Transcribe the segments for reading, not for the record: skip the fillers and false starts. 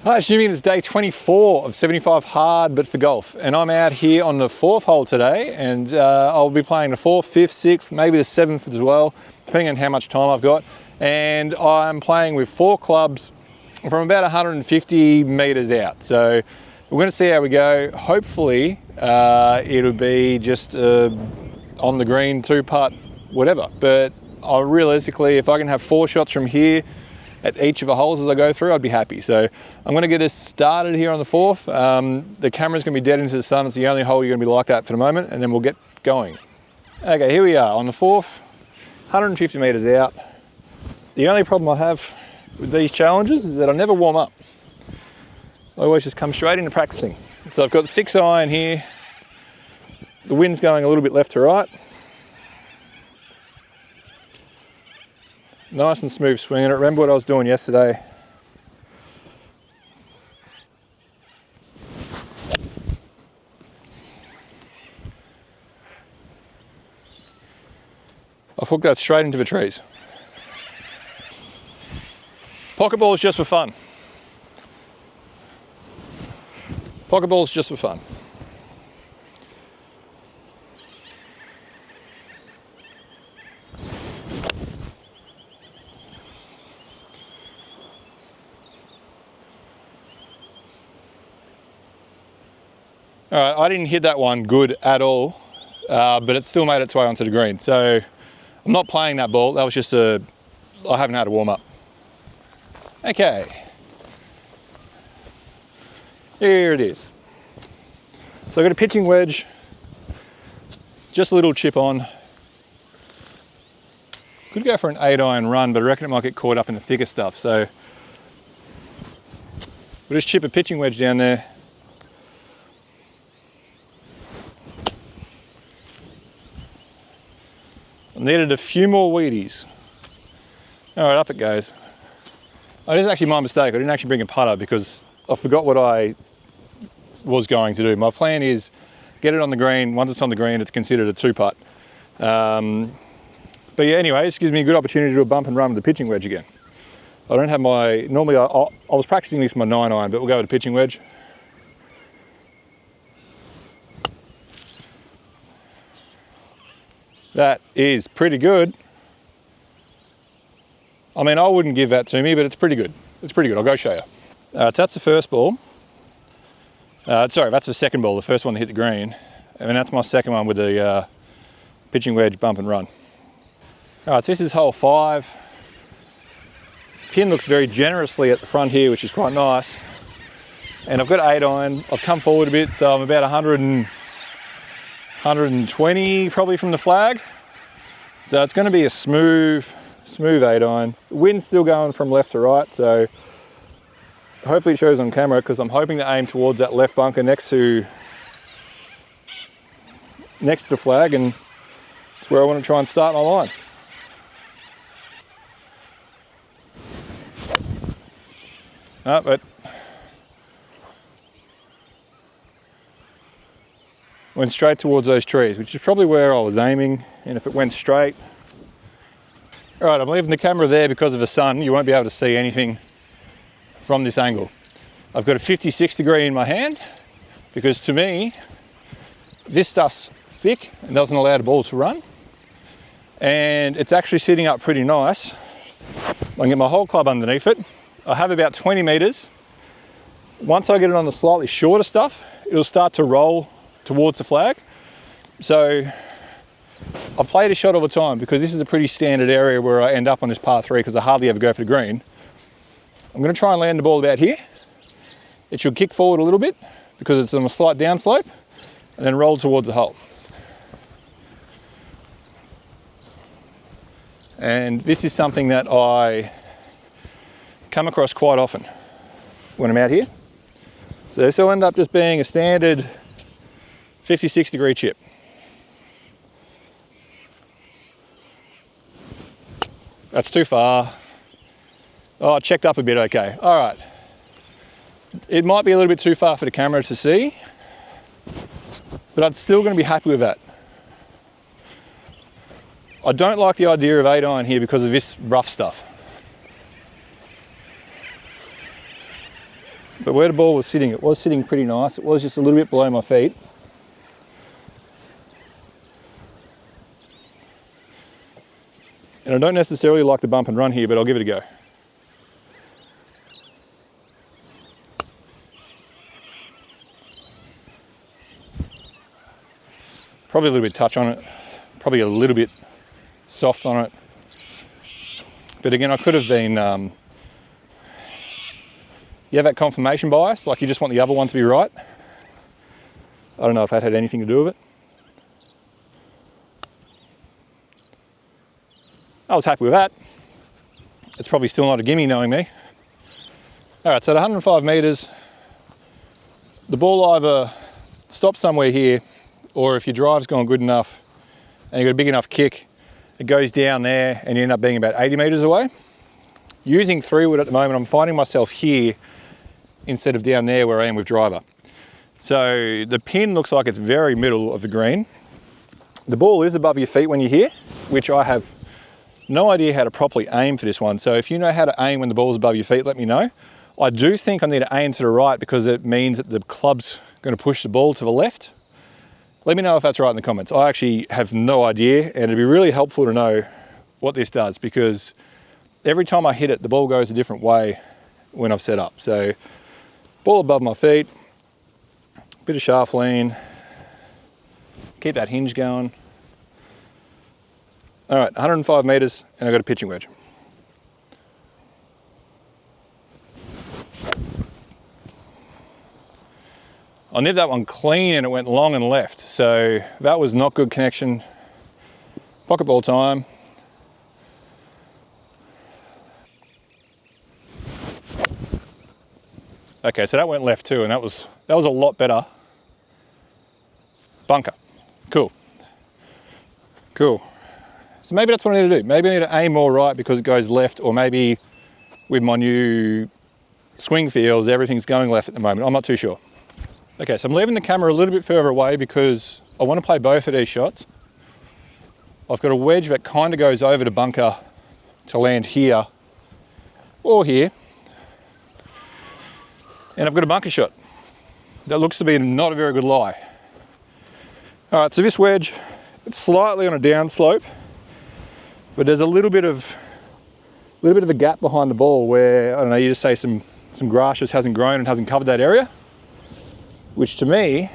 Hi, assuming it's day 24 of 75 hard but for golf, and I'm out here on the 4th hole today, and I'll be playing the 4th, 5th, 6th, maybe the 7th as well, depending on how much time I've got. And I'm playing with 4 clubs from about 150 meters out. So we're going to see how we go. Hopefully it'll be just on the green, 2-putt, whatever. But realistically, if I can have 4 shots from here at each of the holes as I go through, I'd be happy. So I'm going to get us started here on the 4th. The camera's going to be dead into the sun. It's the only hole you're going to be like that for the moment, and then we'll get going. Okay, here we are on the 4th, 150 meters out. The only problem I have with these challenges is that I never warm up. I always just come straight into practicing. So I've got the 6 iron here. The wind's going a little bit left to right. Nice and smooth swinging it. Remember what I was doing yesterday. I've hooked that straight into the trees. Pocket balls just for fun. Pocket balls just for fun. All right, I didn't hit that one good at all, but it still made its way onto the green. So I'm not playing that ball. That was just I haven't had a warm up. Okay. Here it is. So I've got a pitching wedge, just a little chip on. Could go for an 8-iron run, but I reckon it might get caught up in the thicker stuff. So we'll just chip a pitching wedge down there. I needed a few more weedies. All right, up it goes. Oh, this is actually my mistake. I didn't actually bring a putter because I forgot what I was going to do. My plan is get it on the green. Once it's on the green, it's considered a 2-putt. But yeah, anyway, this gives me a good opportunity to do a bump and run with the pitching wedge again. I don't have my, normally I was practicing this with my 9-iron, but we'll go with the pitching wedge. That is pretty good. I mean, I wouldn't give that to me, but it's pretty good. It's pretty good. I'll go show you. So that's the first ball. Sorry, that's the second ball, the first one to hit the green. And that's my second one with the pitching wedge bump and run. All right, so this is hole 5. Pin looks very generously at the front here, which is quite nice. And I've got 8-iron. I've come forward a bit, so I'm about 120 probably from the flag. So it's going to be a smooth 8-iron. The wind's still going from left to right, so hopefully it shows on camera because I'm hoping to aim towards that left bunker next to the flag, and it's where I want to try and start my line. No, but went straight towards those trees, which is probably where I was aiming, and if it went straight. All right, I'm leaving the camera there because of the sun. You won't be able to see anything from this angle. I've got a 56 degree in my hand because to me, this stuff's thick and doesn't allow the ball to run. And it's actually sitting up pretty nice. I can get my whole club underneath it. I have about 20 meters. Once I get it on the slightly shorter stuff, it'll start to roll towards the flag. So I've played a shot all the time because this is a pretty standard area where I end up on this par 3 because I hardly ever go for the green. I'm going to try and land the ball about here. It should kick forward a little bit because it's on a slight downslope and then roll towards the hole. And this is something that I come across quite often when I'm out here. So this will end up just being a standard 56 degree chip. That's too far. Oh, I checked up a bit, okay. All right. It might be a little bit too far for the camera to see, but I'm still going to be happy with that. I don't like the idea of 8-iron here because of this rough stuff. But where the ball was sitting, it was sitting pretty nice. It was just a little bit below my feet. And I don't necessarily like to bump and run here, but I'll give it a go. Probably a little bit touch on it, probably a little bit soft on it. But again, I could have been, you have that confirmation bias, like you just want the other one to be right. I don't know if that had anything to do with it. I was happy with that. It's probably still not a gimme knowing me. All right, so at 105 meters, the ball either stops somewhere here, or if your drive's gone good enough and you've got a big enough kick, it goes down there and you end up being about 80 meters away. Using 3-wood at the moment, I'm finding myself here instead of down there where I am with driver. So the pin looks like it's very middle of the green. The ball is above your feet when you're here, which I have no idea how to properly aim for this one. So if you know how to aim when the ball's above your feet, let me know. I do think I need to aim to the right because it means that the club's going to push the ball to the left. Let me know if that's right in the comments. I actually have no idea, and it'd be really helpful to know what this does, because every time I hit it, the ball goes a different way when I've set up. So ball above my feet, bit of shaft lean, keep that hinge going. All right, 105 meters, and I've got a pitching wedge. I nipped that one clean and it went long and left, so that was not good connection. Pocket ball time. Okay, so that went left too, and that was a lot better. Bunker. Cool. Cool. So maybe that's what I need to do. Maybe I need to aim more right because it goes left, or maybe with my new swing feels, everything's going left at the moment. I'm not too sure. Okay, so I'm leaving the camera a little bit further away because I want to play both of these shots. I've got a wedge that kind of goes over the bunker to land here or here. And I've got a bunker shot. That looks to be not a very good lie. All right, so this wedge, it's slightly on a down slope, but there's a little bit of a gap behind the ball where, I don't know, you just say some grass just hasn't grown and hasn't covered that area, which to me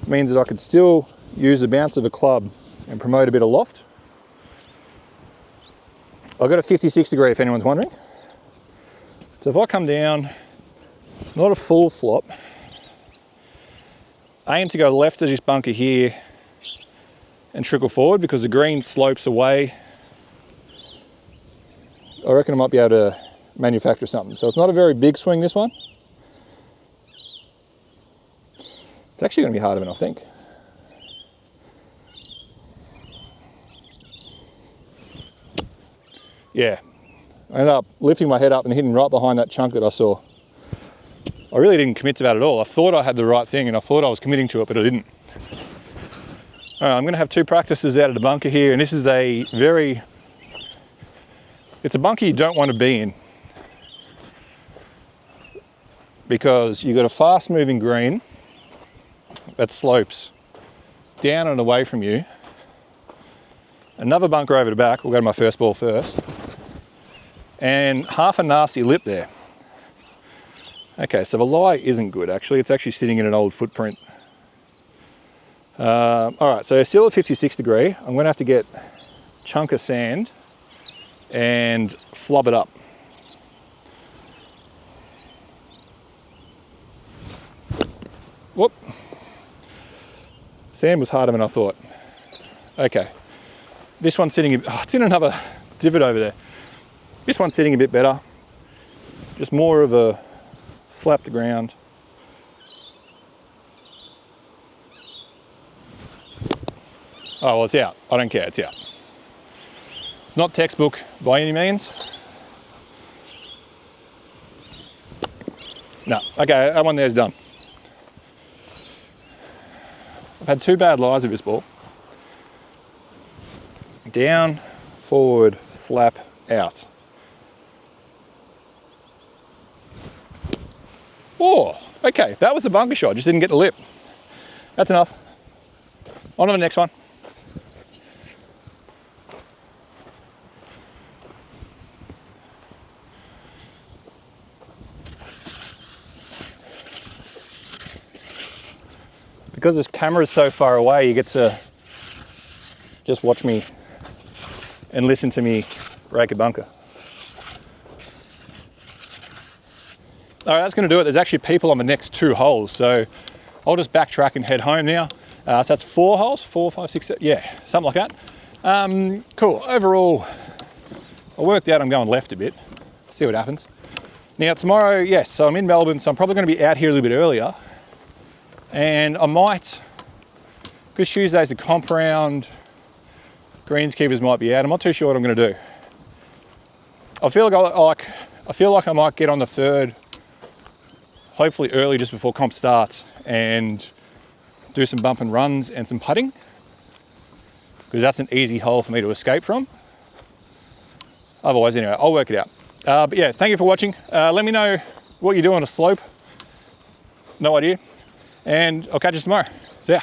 means that I could still use the bounce of a club and promote a bit of loft. I've got a 56 degree if anyone's wondering. So if I come down, not a full flop, aim to go left of this bunker here and trickle forward because the green slopes away, I reckon I might be able to manufacture something. So it's not a very big swing, this one. It's actually going to be harder than I think. Yeah, I ended up lifting my head up and hitting right behind that chunk that I saw. I really didn't commit to that at all. I thought I had the right thing and I thought I was committing to it, but I didn't. All right, I'm going to have two practices out of the bunker here, and this is it's a bunker you don't want to be in because you've got a fast moving green that slopes down and away from you. Another bunker over the back, we'll go to my first ball first, and half a nasty lip there. Okay, so the lie isn't good actually, it's actually sitting in an old footprint. All right, so still at 56 degree, I'm gonna have to get a chunk of sand and flub it up. Whoop. Sand was harder than I thought. Okay, this one's sitting, it's in another divot over there. This one's sitting a bit better. Just more of a slap the ground. Oh, well, it's out. I don't care, it's out. It's not textbook by any means. No, okay, that one there's done. I've had two bad lies of this ball. Down, forward, slap, out. Oh, okay, that was the bunker shot, just didn't get the lip. That's enough. On to the next one. Because this camera is so far away, you get to just watch me and listen to me rake a bunker. All right, that's going to do it. There's actually people on the next 2 holes, so I'll just backtrack and head home now. So that's 4 holes, 4, 5, 6, 7, yeah, something like that. Cool. Overall, I worked out I'm going left a bit. See what happens. Now tomorrow, yes, so I'm in Melbourne, so I'm probably going to be out here a little bit earlier. And I might, because Tuesday's a comp round, greenskeepers might be out. I'm not too sure what I'm going to do. I feel like I might get on the 3rd, hopefully early just before comp starts, and do some bump and runs and some putting, because that's an easy hole for me to escape from. Otherwise, anyway, I'll work it out. But yeah, thank you for watching. Let me know what you do on a slope. No idea. And I'll catch you tomorrow. See ya.